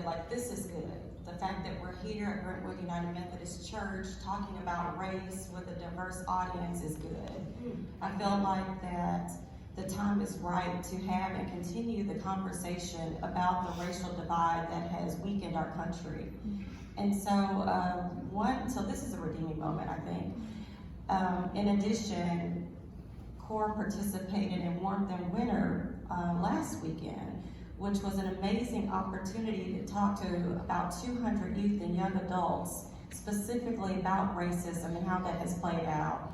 like, this is good. The fact that we're here at Brentwood United Methodist Church talking about race with a diverse audience is good. I feel like that the time is right to have and continue the conversation about the racial divide that has weakened our country. And so, so this is a redeeming moment, I think. In addition, CORE participated in Warm Them Winter last weekend, which was an amazing opportunity to talk to about 200 youth and young adults, specifically about racism and how that has played out.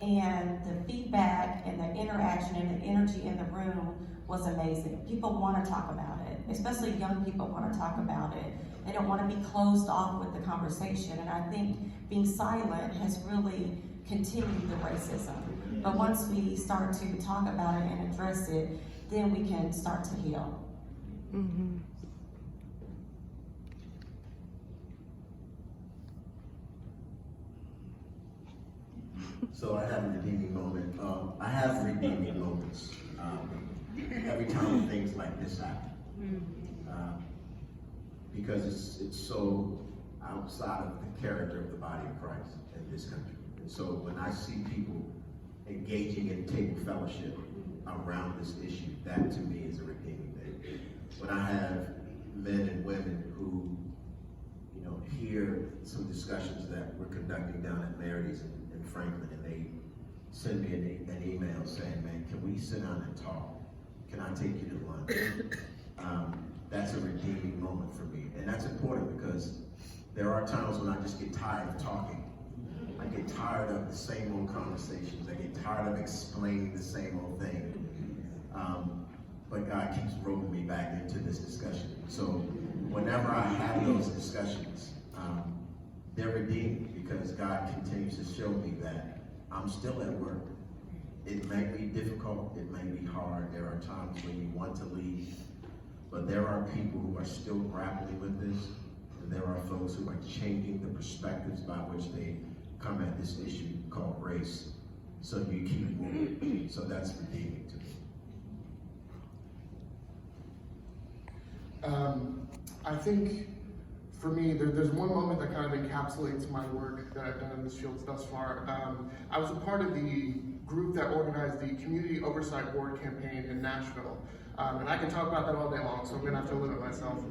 And the feedback and the interaction and the energy in the room was amazing. People want to talk about it, especially young people want to talk about it. They don't want to be closed off with the conversation. And I think being silent has really continued the racism. But once we start to talk about it and address it, then we can start to heal. Mm-hmm. So I have a redeeming moment. I have redeeming moments every time things like this happen, because it's so outside of the character of the body of Christ in this country. And so when I see people engaging in table fellowship around this issue, that to me is a redeeming thing. When I have men and women who, hear some discussions that we're conducting down at Marity's in Franklin, and they send me an email saying, man, can we sit down and talk? Can I take you to lunch? That's a redeeming moment for me. And that's important because there are times when I just get tired of talking. I get tired of the same old conversations. I get tired of explaining the same old thing. But God keeps roping me back into this discussion. So whenever I have those discussions, they're redeemed because God continues to show me that I'm still at work. It may be difficult, it may be hard. There are times when you want to leave, but there are people who are still grappling with this, and there are folks who are changing the perspectives by which they come at this issue called race. So you keep moving. So that's redeeming to me. I think for me, there's one moment that kind of encapsulates my work that I've done in this field thus far. I was a part of the group that organized the Community Oversight Board campaign in Nashville. And I can talk about that all day long, so I'm gonna have to limit myself.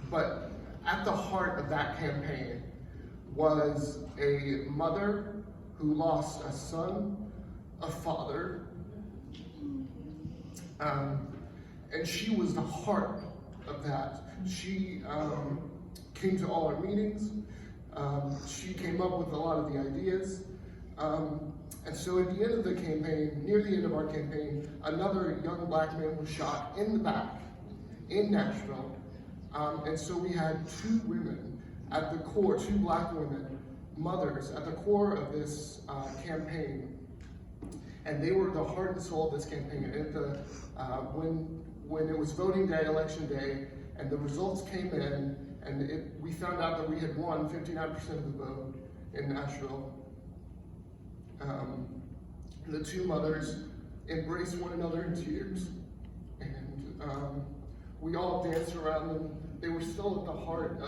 But at the heart of that campaign was a mother who lost a son, a father, and she was the heart of that. She came to all our meetings. She came up with a lot of the ideas. And so at the end of the campaign, near the end of our campaign, another young black man was shot in the back in Nashville. And so we had two women at the core, two black women, mothers at the core of this campaign. And they were the heart and soul of this campaign. When it was voting day, election day, and the results came in, and we found out that we had won 59% of the vote in Nashville. The two mothers embraced one another in tears, and we all danced around them. They were still at the heart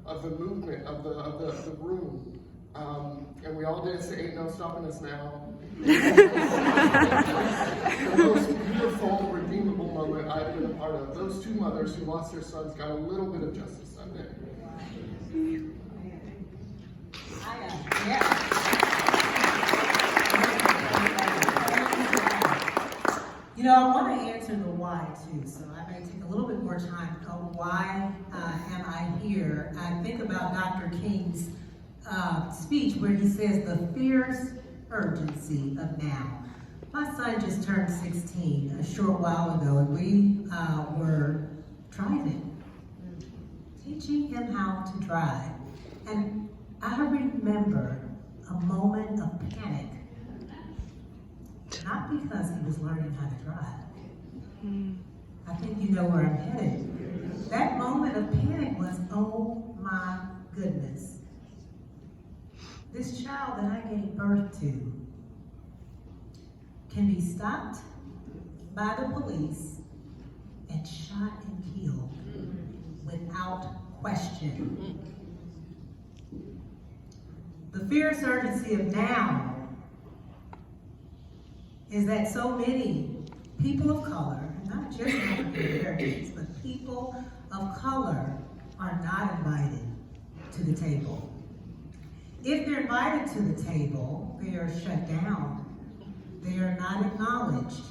of the movement, of the room, and we all danced to Ain't No Stopping Us Now. The most beautiful, redeemable moment I've been a part of. Those two mothers who lost their sons got a little bit of justice that day. I want to answer the why too, so I may take a little bit more time. Why am I here? I think about Dr. King's speech where he says the fierce urgency of now. My son just turned 16 a short while ago, and we were driving, teaching him how to drive. And I remember a moment of panic, not because he was learning how to drive. I think you know where I'm headed. That moment of panic was, oh my goodness. This child that I gave birth to can be stopped by the police and shot and killed without question. The fierce urgency of now is that so many people of color, not just African Americans, but people of color are not invited to the table. If they're invited to the table, they are shut down. They are not acknowledged.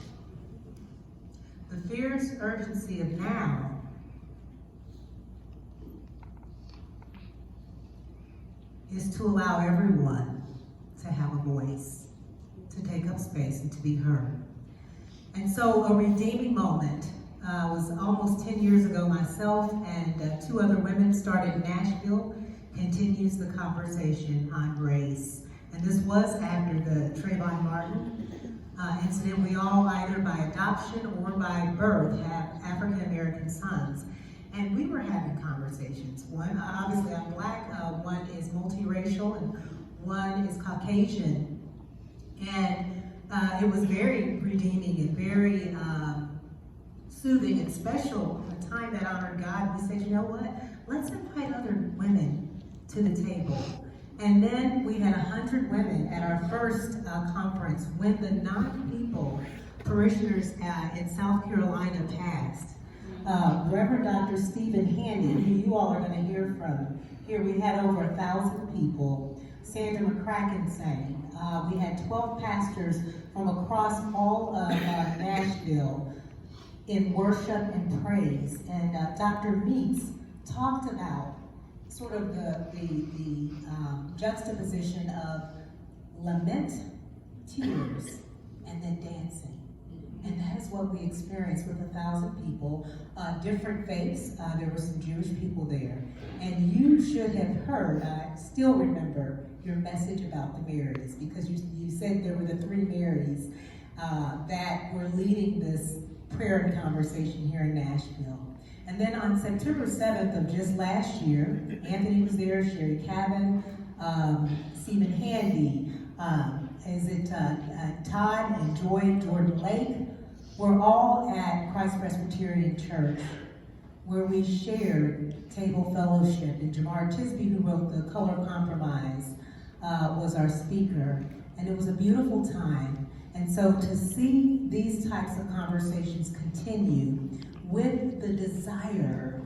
The fierce urgency of now is to allow everyone to have a voice, to take up space and to be heard. And so a redeeming moment was almost 10 years ago. Myself and 2 other women started in Nashville, continues the conversation on race. And this was after the Trayvon Martin incident. We all, either by adoption or by birth, have African American sons. And we were having conversations. One, obviously I'm Black, one is multiracial, and one is Caucasian. And it was very redeeming and very soothing and special. A time that honored God. We said, you know what? Let's invite other women to the table. And then we had 100 women at our first conference when the 9 people, parishioners in South Carolina passed. Reverend Dr. Stephen Handy, who you all are going to hear from. Here we had over 1,000 people. Sandra McCracken sang. We had 12 pastors from across all of Nashville in worship and praise. And Dr. Meeks talked about sort of the juxtaposition of lament, tears, and then dancing. And that is what we experienced with 1,000 people, different faiths. There were some Jewish people there. And you should have heard, I still remember your message about the Marys, because you said there were the 3 Marys that were leading this prayer and conversation here in Nashville. And then on September 7th of just last year, Anthony was there, Sherry Cabin, Stephen Handy, Todd and Joy Jordan Lake. We're all at Christ Presbyterian Church, where we shared table fellowship. And Jamar Tisby, who wrote The Color Compromise, was our speaker. And it was a beautiful time. And so to see these types of conversations continue with the desire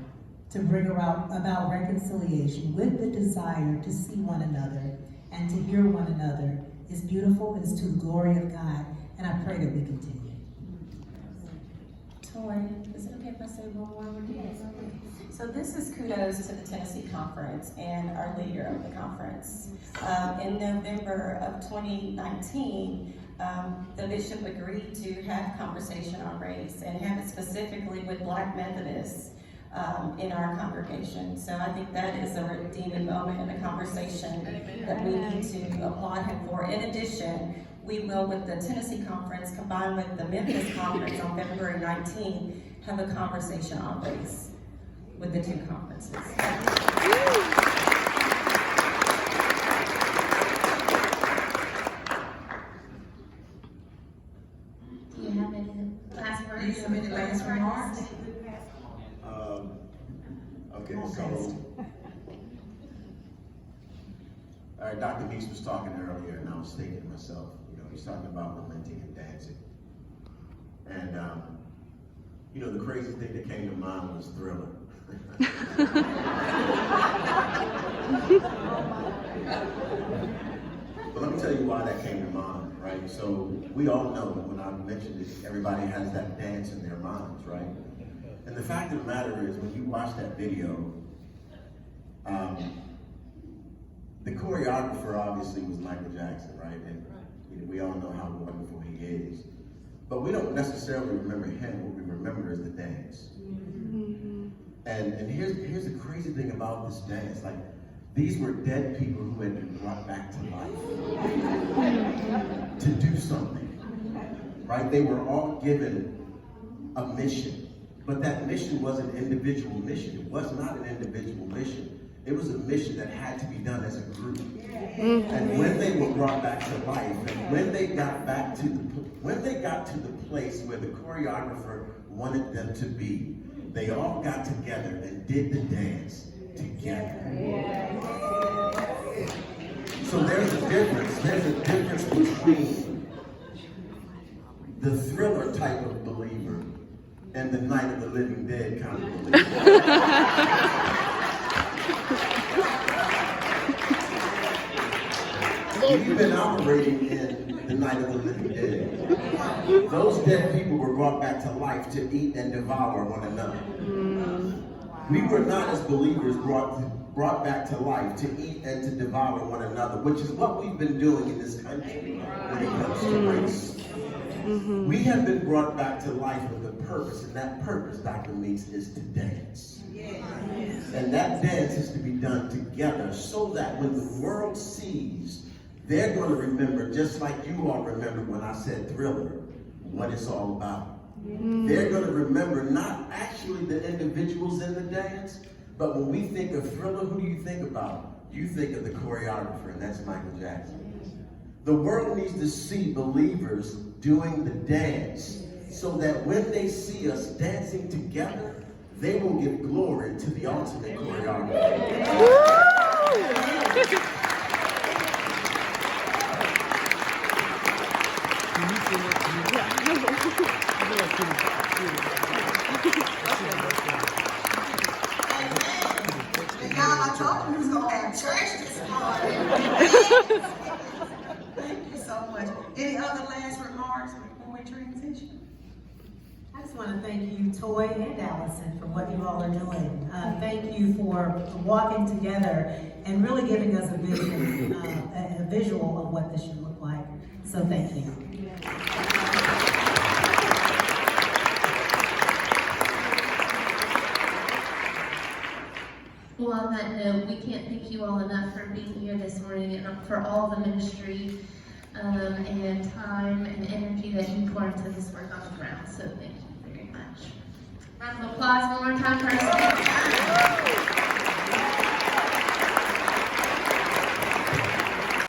to bring about reconciliation, with the desire to see one another and to hear one another, is beautiful. It's to the glory of God, and I pray that we continue. Toy, is it okay if I say one more word? Yes. So this is kudos to the Tennessee Conference and our leader of the conference. In November of 2019, the bishop agreed to have conversation on race and have it specifically with Black Methodists in our congregation. So I think that is a redeeming moment and a conversation that we need to applaud him for. In addition, we will, with the Tennessee Conference combined with the Memphis Conference on February 19th, have a conversation on race with the 2 conferences. Do you have any last words? Do you have any last remarks? Okay, so, all right, Dr. Meeks was talking earlier, and I was thinking to myself, he's talking about lamenting and dancing. And, the crazy thing that came to mind was Thriller. But let me tell you why that came to mind, right? So we all know that when I mentioned it, everybody has that dance in their minds, right? And the fact of the matter is, when you watch that video, the choreographer obviously was Michael Jackson, right? And we all know how wonderful he is. But we don't necessarily remember him. What we remember is the dance. And here's the crazy thing about this dance. Like, these were dead people who had been brought back to life to do something, right? They were all given a mission. But that mission was an individual mission. It was not an individual mission. It was a mission that had to be done as a group. And when they were brought back to life, and when they got to the place where the choreographer wanted them to be, they all got together and did the dance together. So there's a difference. There's a difference between the Thriller type of believer and the Night of the Living Dead kind of believer. You've been operating in the Night of the Living Dead. Those dead people were brought back to life to eat and devour one another. We were not, as believers, brought back to life to eat and to devour one another, which is what we've been doing in this country when it comes to race. We have been brought back to life with a purpose, and that purpose, Dr. Meeks, is to dance. And that dance is to be done together so that when the world sees, they're going to remember, just like you all remember when I said Thriller, what it's all about. They're going to remember not actually the individuals in the dance, but when we think of Thriller, who do you think about? You think of the choreographer, and that's Michael Jackson. The world needs to see believers doing the dance so that when they see us dancing together, they will give glory to the ultimate choreographer. I told you we was gonna have church this morning. Thank you so much. Any other last remarks before we transition? I just want to thank you, Toy and Allison, for what you all are doing. Thank you for walking together and really giving us a vision, a visual of what this should look like. So thank you. Well, on that note, we can't thank you all enough for being here this morning and for all the ministry and time and energy that you pour into this work on the ground. So thank you very much. Round of applause one more time for our speaker.